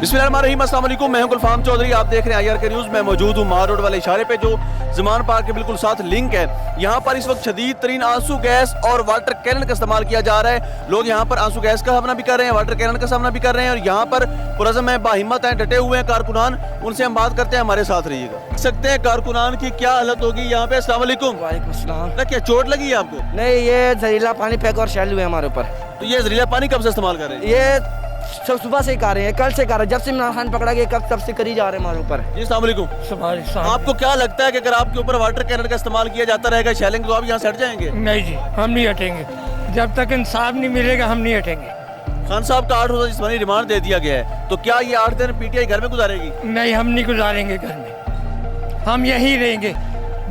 बिस्मिल्लाहिर्रहमानिर्रहीम, अस्सलाम वालेकुम। मैं हूं गुलफाम चौधरी, आप देख रहे हैं IRK न्यूज़। मैं मौजूद हूं मार रोड वाले इशारे पे जो ज़मान पार्क के बिल्कुल साथ लिंक है। यहाँ पर इस वक्त शदीद तरीन आंसू गैस और वाटर कैनन का इस्तेमाल किया जा रहा है। लोग यहाँ पर आंसू गैस का सामना भी कर रहे हैं, वाटर कैनन का सामना भी कर रहे हैं और यहाँ पर पुरज़म है, बाहिम्मत हैं, डटे हुए हैं कारकुनान। उनसे हम बात करते हैं, हमारे साथ रहिएगा। देख सकते हैं कारकुनान की क्या हालत होगी यहाँ पे। अस्सलाम वालेकुम। वालेकुम सलाम। क्या चोट लगी है आपको? नहीं, ये जहरीला पानी फेंक और शैल हुए हमारे ऊपर। तो ये जहरीला पानी कब से इस्तेमाल कर रहे हैं? ये सब सुबह से ही कर रहे हैं, कल से कर रहे हैं, जब से इमरान खान पकड़ा गया कब तब से करी जा रहे हैं हमारे ऊपर। जी अस्सलाम वालेकुम। आपको क्या लगता है कि अगर आपके ऊपर वाटर कैनन का इस्तेमाल किया जाता रहेगा, शेलिंग, तो आप यहाँ से हट जाएंगे? नहीं जी, हम नहीं हटेंगे जब तक इंसाफ नहीं मिलेगा, हम नहीं हटेंगे। खान साहब का 8 रोज़ा जिस्मानी रिमांड दे दिया गया है, तो क्या ये 8 दिन PTI घर में गुजारेगी? नहीं, हम नहीं गुजारेंगे घर में, हम यहीं रहेंगे।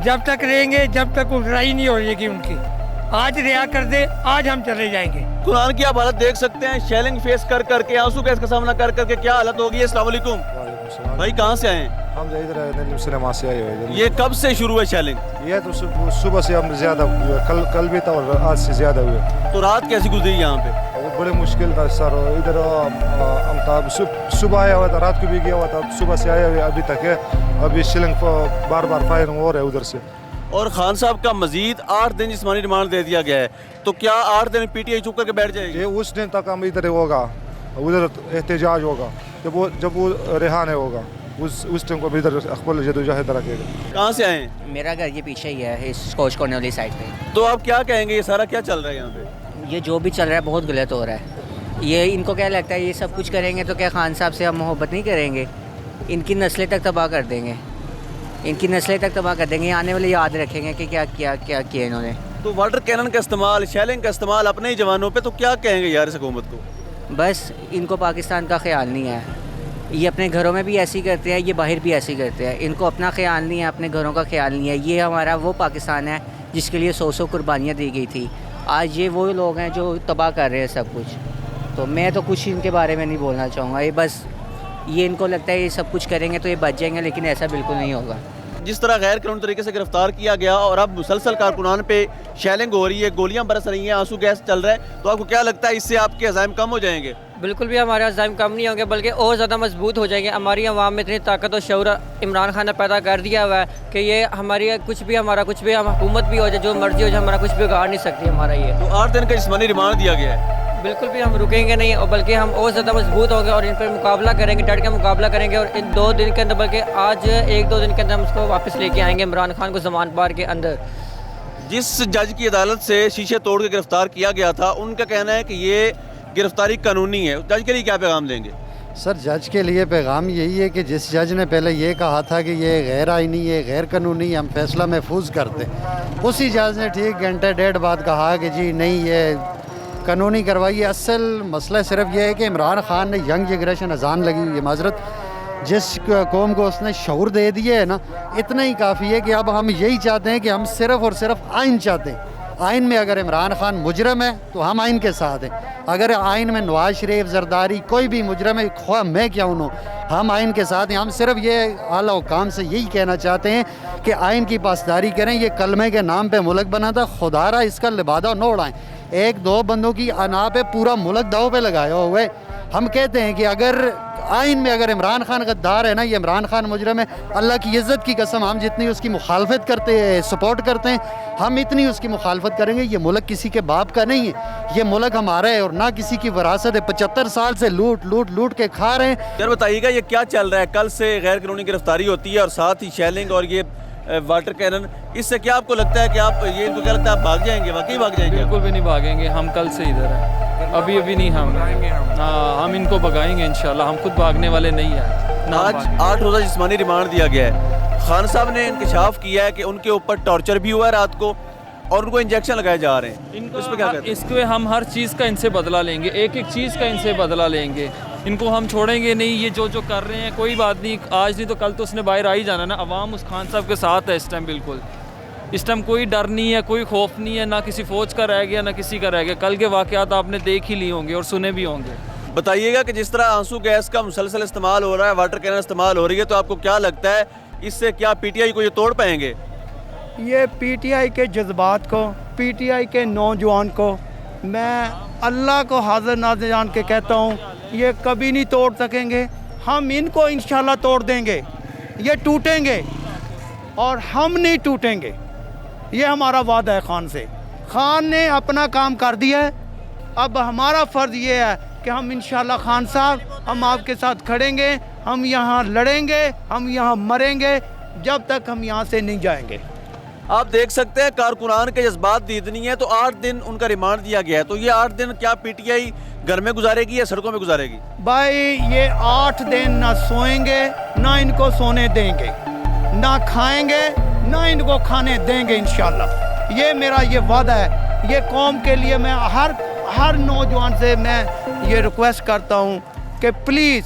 जब तक रहेंगे, जब तक उठराई नहीं होगी उनकी। आज रिहा कर दे, आज हम चले जाएंगे। कुरान की आप हालत देख सकते हैं, शेलिंग फेस कर करके, आंसू गैस का सामना कर करके क्या हालत होगी। अस्सलाम वालेकुम भाई, कहाँ से आए हैं? हम इधर सिनेमा से आए हुए। ये कब से शुरू है शेलिंग? ये तो सुबह से हम ज्यादा हुए, कल भी था और आज से ज्यादा हुए। तो रात कैसी गुजरी यहाँ पे? बड़े मुश्किल था सर। इधर हम था, सुबह आया हुआ था, रात को भी गया हुआ था, सुबह से आया हुए अभी तक है। अभी शेलिंग बार बार फायरिंग हो रहा है उधर से। और खान साहब का मजीद 8 दिन जिस्मानी रिमांड दे दिया गया है, तो क्या 8 दिन PTI चुप करके बैठ जाएगी? ये उस दिन तक हम इधर होगा, उधर एहतजाज होगा, जब वो रिहा नहीं होगा उस दिन को इधर अकबर जदोजहद रखेगा। कहाँ से आए हैं? मेरा घर ये पीछे ही है, इस कोच कॉर्नर वाली साइड पे। तो आप क्या कहेंगे, ये सारा क्या चल रहा है यहाँ पे? ये जो भी चल रहा है बहुत गलत हो रहा है। ये इनको क्या लगता है, ये सब कुछ करेंगे तो क्या खान साहब से हम मोहब्बत नहीं करेंगे? इनकी नस्लें तक तबाह कर देंगे, इनकी नस्लें तक तबाह कर देंगे। आने वाले याद रखेंगे कि क्या किया इन्होंने। तो वाटर कैनन का इस्तेमाल, शेलिंग का इस्तेमाल अपने ही जवानों पे, तो क्या कहेंगे यार इस हुकूमत को? बस इनको पाकिस्तान का ख्याल नहीं है। ये अपने घरों में भी ऐसे ही करते हैं, ये बाहर भी ऐसे ही करते हैं। इनको अपना ख्याल नहीं है, अपने घरों का ख्याल नहीं है। ये हमारा वो पाकिस्तान है जिसके लिए 100 कुर्बानियाँ दी गई थी। आज ये वो लोग हैं जो तबाह कर रहे हैं सब कुछ। तो मैं तो कुछ इनके बारे में नहीं बोलना चाहूँगा। ये बस ये इनको लगता है ये सब कुछ करेंगे तो ये बच जाएंगे, लेकिन ऐसा बिल्कुल नहीं होगा। जिस तरह गैर कानूनी तरीके से गिरफ्तार किया गया और अब मुसलसल कारकुनान पे शेलिंग हो रही है, गोलियां बरस रही हैं, आंसू गैस चल रहा है, तो आपको क्या लगता है इससे आपके अज़ाइम कम हो जाएंगे? बिल्कुल भी हमारे अज़ाइम कम नहीं होंगे, बल्कि और ज़्यादा मजबूत हो जाएंगे। हमारी आवाम में इतनी ताकत और शऊर इमरान खान ने पैदा कर दिया हुआ है कि ये हमारी हमारा कुछ भी, हम हुकूमत भी हो जाए, जो मर्जी हो जाए, हमारा कुछ बिगाड़ नहीं सकती हमारा ये। तो 8 दिन का जिस्मानी रिमांड दिया गया है। बिल्कुल भी हम रुकेंगे नहीं, और बल्कि हम और ज़्यादा मजबूत होंगे और इन पर मुकाबला करेंगे, डट के मुकाबला करेंगे। और इन 2 दिन के अंदर, बल्कि आज 1-2 दिन के अंदर हम उसको वापस लेके आएंगे इमरान खान को ज़मान पार के अंदर। जिस जज की अदालत से शीशे तोड़ के गिरफ्तार किया गया था, उनका कहना है कि ये गिरफ्तारी कानूनी है। जज के लिए क्या पैगाम देंगे? सर, जज के लिए पैगाम यही है कि जिस जज ने पहले ये कहा था कि ये गैर आइनी है, गैर कानूनी, हम फैसला महफूज करते, उसी जज ने ठीक घंटे डेढ़ बाद कहा कि जी नहीं, ये कानूनी करवाइए। असल मसला सिर्फ ये है कि इमरान खान ने यंग जनरेशन अजान लगी हुई है, माजरत, जिस कौम को उसने शऊर दे दिए है ना, इतना ही काफ़ी है कि अब हम यही चाहते हैं कि हम सिर्फ़ और सिर्फ आइन चाहते हैं। आइन में अगर इमरान खान मुजरम है तो हम आइन के साथ हैं। अगर आइन में नवाज शरीफ, जरदारी, कोई भी मुजरम है, ख्वाह मैं क्या हूँ, हम आइन के साथ हैं। हम सिर्फ ये आला हुकाम से यही कहना चाहते हैं कि आइन की पासदारी करें। ये कलमे के नाम पे मुल्क बना था, खुदारा इसका लिबादा न उड़ाएं। 1-2 बंदों की अना पे पूरा मुल्क दाव पे लगाया हुए। हम कहते हैं कि अगर आइन में अगर इमरान खान गद्दार है ना, ये इमरान खान मुजरम है, अल्लाह की इज़्ज़त की कसम, हम जितनी उसकी मुखालफत करते हैं, सपोर्ट करते हैं, हम इतनी उसकी मुखालफत करेंगे। ये मुल्क किसी के बाप का नहीं है, ये मुल्क हमारा है और ना किसी की विरासत है। 75 साल से लूट के खा रहे हैं। यार बताइएगा, ये क्या चल रहा है? कल से गैर कानूनी गिरफ्तारी होती है और साथ ही शेलिंग और ये वाटर कैनन, इससे क्या आपको लगता है कि आप ये, इनको क्या लगता है आप भाग जाएंगे? वाकई भाग जाएंगे? बिल्कुल भी नहीं भागेंगे, हम कल से इधर हैं, अभी नहीं। हम इनको भगाएंगे इंशाल्लाह, हम खुद भागने वाले नहीं हैं। आज 8 रोज़ा जिस्मानी रिमांड दिया गया है। खान साहब ने इंकशाफ किया है कि उनके ऊपर टॉर्चर भी हुआ है रात को और उनको इंजेक्शन लगाए जा रहे हैं। इस पे क्या कहते हैं? इसके हम हर चीज़ का इनसे बदला लेंगे, एक चीज़ का इनसे बदला लेंगे। इनको हम छोड़ेंगे नहीं। ये जो कर रहे हैं, कोई बात नहीं, आज नहीं तो कल तो उसने बाहर आ ही जाना ना। अवाम उस खान साहब के साथ है इस टाइम, बिल्कुल इस टाइम कोई डर नहीं है, कोई खौफ नहीं है, ना किसी फ़ौज का रह गया ना किसी का रह गया। कल के वाक़यात आपने देख ही लिए होंगे और सुने भी होंगे। बताइएगा कि जिस तरह आंसू गैस का मुसलसल इस्तेमाल हो रहा है, वाटर कैनन इस्तेमाल हो रही है, तो आपको क्या लगता है इससे क्या PTI को ये तोड़ पाएंगे? ये PTI के जज्बात को, PTI के नौजवान को मैं अल्लाह को हाजिर नाज़िर जान के कहता हूँ, ये कभी नहीं तोड़ सकेंगे। हम इनको इंशाल्लाह तोड़ देंगे। ये टूटेंगे और हम नहीं टूटेंगे, ये हमारा वादा है खान से। खान ने अपना काम कर दिया है, अब हमारा फ़र्ज़ ये है कि हम इंशाल्लाह खान साहब हम आपके साथ खड़ेंगे, हम यहाँ लड़ेंगे, हम यहाँ मरेंगे जब तक हम यहाँ से नहीं जाएंगे। आप देख सकते हैं कारकुनान के जज्बात दीदनी है। तो 8 दिन उनका रिमांड दिया गया है, तो ये 8 दिन क्या पीटीआई घर में गुजारेगी या सड़कों में गुजारेगी? भाई ये 8 दिन ना सोएंगे ना इनको सोने देंगे, ना खाएंगे ना इनको खाने देंगे इंशाल्लाह। ये मेरा ये वादा है। ये कौम के लिए मैं हर नौजवान से मैं ये रिक्वेस्ट करता हूँ कि प्लीज़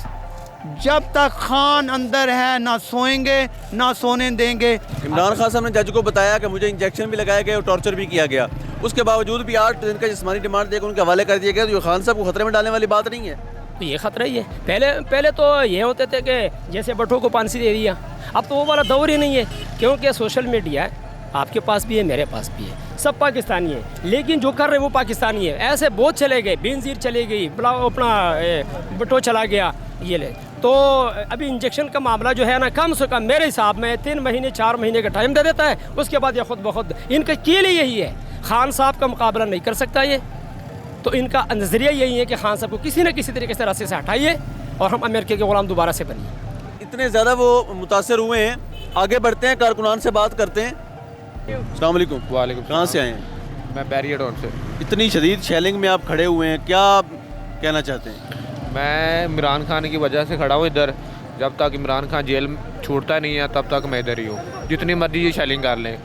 जब तक खान अंदर है ना सोएंगे ना सोने देंगे। इमरान खान साहब ने जज को बताया कि मुझे इंजेक्शन भी लगाया गया और टॉर्चर भी किया गया, उसके बावजूद भी 8 दिन का जिस्मानी रिमांड देकर उनके हवाले कर दिया गया। तो ये खान साहब को खतरे में डालने वाली बात नहीं है? तो ये खतरा ही है। पहले तो ये होते थे कि जैसे बटों को फांसी दे दिया, अब तो वो वाला दौर ही नहीं है, क्योंकि सोशल मीडिया है, आपके पास भी है मेरे पास भी है, सब पाकिस्तानी है, लेकिन जो कर रहे हैं वो पाकिस्तानी है। ऐसे बहुत चले गए, बेनज़ीर चली गई, अपना बटो चला गया, ये ले। तो अभी इंजेक्शन का मामला जो है ना, कम से कम मेरे हिसाब में 3 महीने 4 महीने का टाइम दे देता है, उसके बाद ये खुद ब खुद इनका कील ही यही है, खान साहब का मुकाबला नहीं कर सकता ये। तो इनका नज़रिया यही है कि खान साहब को किसी न किसी तरीके से रास्ते से हटाइए और हम अमेरिका के गुलाम दोबारा से बनिए। इतने ज़्यादा वो मुतासर हुए हैं, आगे बढ़ते हैं, कारकुनान से बात करते हैं। अस्सलाम वालेकुम। वालेकुम। कहाँ से आए हैं? मैं बैरियडोन से। इतनी शदीद शेलिंग में आप खड़े हुए हैं, क्या कहना चाहते हैं? मैं इमरान खान की वजह से खड़ा हूँ इधर। जब तक इमरान खान जेल छूटता नहीं है तब तक मैं इधर ही हूँ, जितनी मर्जी ये शेलिंग कर लें।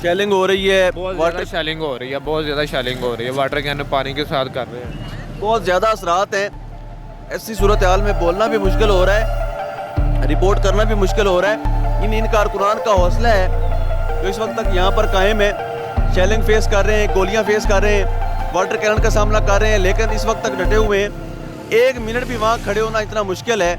शेलिंग हो रही है, बहुत ज़्यादा शेलिंग हो रही है, बहुत ज़्यादा शेलिंग हो रही है, वाटर कैन पानी के साथ कर रहे हैं। बहुत ज़्यादा असरात हैं। ऐसी सूरत हाल में बोलना भी मुश्किल हो रहा है, रिपोर्ट करना भी मुश्किल हो रहा है। इन कारकुनान का हौसला है जो इस वक्त तक यहाँ पर कायम है, शेलिंग फेस कर रहे हैं, गोलियाँ फेस कर रहे हैं, वाटर कैनन का सामना कर रहे हैं, लेकिन इस वक्त तक डटे हुए हैं। 1 मिनट भी वहाँ खड़े होना इतना मुश्किल है,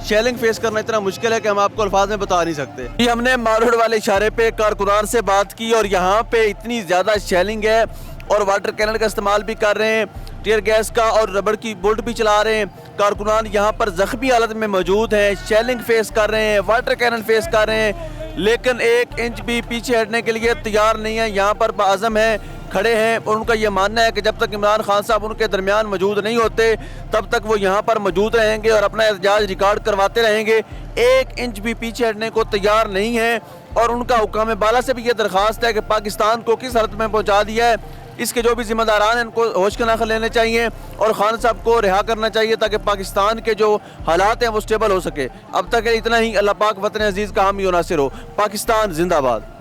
शेलिंग फेस करना इतना मुश्किल है कि हम आपको अल्फाज में बता नहीं सकते। ये हमने मारोड वाले इशारे पे कारकुनान से बात की और यहाँ पे इतनी ज़्यादा शेलिंग है और वाटर कैनन का इस्तेमाल भी कर रहे हैं, टीयर गैस का और रबड़ की बुलेट भी चला रहे हैं। कारकुनान यहाँ पर ज़ख्मी हालत में मौजूद हैं, शेलिंग फेस कर रहे हैं, वाटर कैनन फेस कर रहे हैं, लेकिन 1 इंच भी पीछे हटने के लिए तैयार नहीं है। यहाँ पर बाज़म है, खड़े हैं और उनका ये मानना है कि जब तक इमरान खान साहब उनके दरमियान मौजूद नहीं होते तब तक वो यहाँ पर मौजूद रहेंगे और अपना एहतजाज रिकॉर्ड करवाते रहेंगे। 1 इंच भी पीछे हटने को तैयार नहीं है और उनका हुक्म बाला से भी ये दरख्वास्त है कि पाकिस्तान को किस हालत में पहुँचा दिया है, इसके जो भी जिम्मेदारान हैं उनको होश के नाखा लेने चाहिए और खान साहब को रिहा करना चाहिए ताकि पाकिस्तान के जो हालात हैं वो स्टेबल हो सके। अब तक इतना ही। अल्लाह पाक वतन अजीज़ का हामी और नासिर हो। पाकिस्तान जिंदाबाद।